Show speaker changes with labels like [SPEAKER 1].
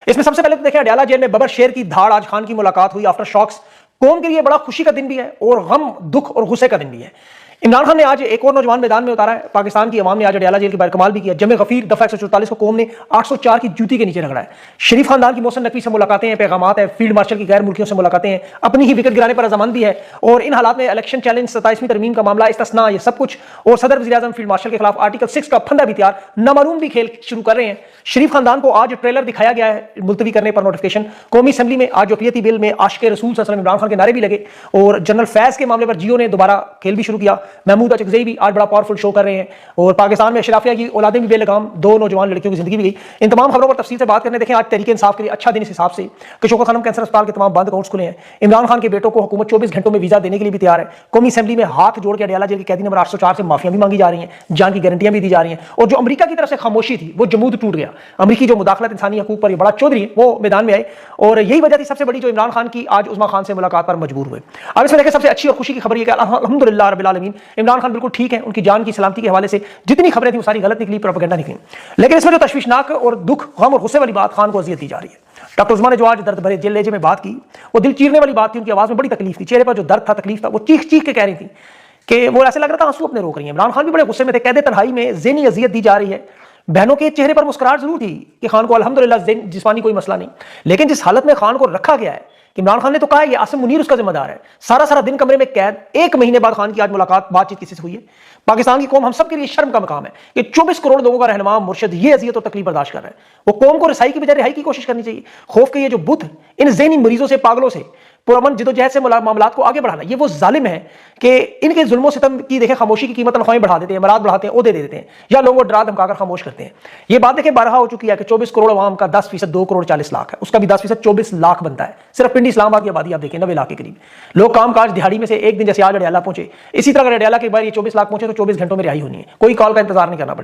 [SPEAKER 1] اس میں سب سے پہلے تو دیکھیں اڈیالہ جیل میں ببر شیر کی دھاڑ آج خان کی ملاقات ہوئی آفٹر شاکس. قوم کے لیے بڑا خوشی کا دن بھی ہے اور غم دکھ اور غصے کا دن بھی ہے. عمران خان نے آج ایک اور نوجوان میدان میں اتارا ہے. پاکستان کی عوام نے آج اڈیالہ جیل کے باہر کمال بھی کیا. جمع غفیر دفعہ 144 کو قوم نے 804 کی جوتی کے نیچے رگڑا ہے. شریف خاندان کی محسن نقوی سے ملاقاتیں ہیں, پیغامات ہیں, فیلڈ مارشل کی غیر ملکیوں سے ملاقاتیں ہیں, اپنی ہی وکٹ گرانے پر رضامند بھی ہے. اور ان حالات میں الیکشن چیلنج 27ویں ترمیم کا معاملہ استثناء یہ سب کچھ, اور صدر وزیر اعظم فیلڈ مارشل کے خلاف آرٹیکل 6 کا پھندا بھی تیار, نامعلوم بھی کھیل شروع کر رہے ہیں. شریف خاندان کو آج ٹریلر دکھایا گیا ہے ملتوی کرنے پر نوٹیفکیشن. قومی اسمبلی میں آج اقلیتی بل میں عاشق رسول صلی اللہ علیہ وسلم عمران خان کے نعرے بھی لگے, اور جنرل فیض کے معاملے پر جیو نے دوبارہ کھیل بھی شروع کیا. محمود اچکزئی بھی آج بڑا پاورفل شو کر رہے ہیں, اور پاکستان میں اشرافیہ کی اولادیں بھی بے لگام, 2 نوجوان لڑکیوں کی زندگی بھی گئی. ان تمام خبروں پر تفصیل سے بات کرنے دیکھیں آج تحریک انصاف کے لیے اچھا دن اس حساب سے کہ شوکت خانم کینسر اسپتال کے تمام بند اکاؤنٹس کھلے ہیں. عمران خان کے بیٹوں کو حکومت 24 گھنٹوں میں ویزا دینے کے لیے بھی تیار ہے. قومی اسمبلی میں ہاتھ جوڑ کے اڈیالہ جیل کے قیدی نمبر 804 سے معافیاں بھی مانگی جا رہی ہیں, جان کی گارنٹیاں بھی دی جا رہی ہیں, اور جو امریکہ کی طرف سے خاموشی تھی وہ جمود ٹوٹ گیا. امریکی جو مداخلت انسانی حقوق پر یہ بڑا چودھری ہے وہ میدان میں آئے, اور یہی وجہ تھی سب سے بڑی جو عمران خان کی آج عظما خان سے ملاقات پر مجبور ہوئے. اب اس میں دیکھیں سب سے اچھی اور خوشی کی خبر یہ کہ الحمدللہ رب العالمین عمران خان بالکل ٹھیک ہیں. ان کی جان کی سلامتی کے حوالے سے جتنی خبریں تھیں وہ ساری غلط نکلی, پروپیگنڈا نکلی. لیکن اس میں جو تشویشناک اور دکھ غم اور غصے والی بات خان کو اذیت دی جا رہی ہے. ڈاکٹر عثمان نے جو آج درد بھرے جیل لیجے میں بات کی وہ دل چیرنے والی بات تھی. ان کی آواز میں بڑی تکلیف تھی, چہرے پر جو درد تھا, تکلیف تھا, وہ چیخ چیخ کے کہہ رہی تھی کہ وہ ایسے لگ رہا تھا آنسو اپنے روک رہی ہیں. عمران خان بھی بڑے غصے میں تھے. قید تنہائی میں ذہنی اذیت دی جا رہی ہے. بہنوں کے چہرے پر مسکراہٹ ضرور تھی کہ خان کو الحمدللہ جسمانی کوئی مسئلہ نہیں, لیکن جس حالت میں خان کو رکھا گیا ہے کہ عمران خان نے تو کہا ہے یہ عاصم منیر اس کا ذمہ دار ہے. سارا دن کمرے میں قید. 1 مہینے بعد خان کی آج ملاقات بات چیت کسی سے ہوئی ہے. پاکستان کی قوم ہم سب کے لیے شرم کا مقام ہے کہ 24 کروڑ لوگوں کا رہنما مرشد یہ اذیت اور تکلیف برداشت کر رہا ہے. وہ قوم کو رسائی کی بجائے رہائی کی کوشش کرنی چاہیے. خوف کے یہ جو بت ان ذہنی مریضوں سے, پاگلوں سے پرامن جدوجہد سے معاملات کو آگے بڑھانا, یہ وہ ظالم ہے کہ ان کے ظلم و ستم کی دیکھیں خاموشی کی قیمت تنخواہیں بڑھا دیتے ہیں, امارات بڑھاتے ہیں, عہدے دے دیتے ہیں, یا لوگوں کو ڈرا دھمکا کر خاموش کرتے ہیں. یہ بات دیکھیں بارہا ہو چکی ہے کہ 24 کروڑ عوام کا 10% 2 کروڑ 40 لاکھ ہے, اس کا بھی 10% 24 لاکھ بنتا ہے. صرف پنڈی اسلام آباد کی آبادی آپ دیکھیں 90 لاکھ کے قریب. لوگ کام کاج دہاڑی میں سے ایک دن جیسے آج اڈیالہ پہنچے, اسی طرح اگر اڈیالہ کے بعد یہ 24 لاکھ پہنچے تو 24 گھنٹوں میں رہائی ہونی ہے. کوئی کال کا انتظار نہیں کرنا پڑے.